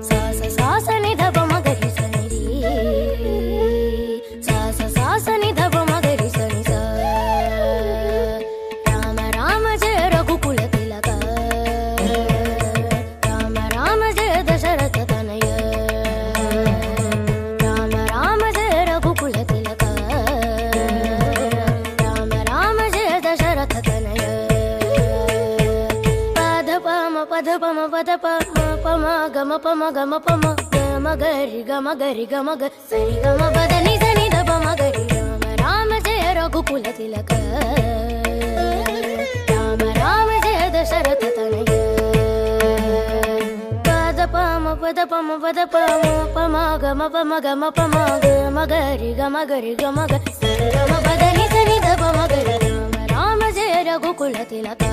సాస సాస నిధప మగరి సని రీ సాస సాస నిధప మగరి సని సా రామ రామ జయ రఘుకుల తిలక రామ రామ జయ దశరథ తనయ రామ రామ జయ రఘుకుల తిలక రామ రామ జయ దశరథ తనయ పద పమ పద పమ పమ గమ పమ గమ పమ గమ గరి గమ గరి గమ గ సరి గమ పద ని సని ద పమ గరి రామ రామ జయ రఘుకుల తిలక రామ రామ జయ దశరథ తనయ పద పమ పద పమ పమ గమ పమ గమ గరి గమ గమ గ సరి గమ పద ని సని ద పమ గరి రామ రామ జయ రఘుకుల తిలక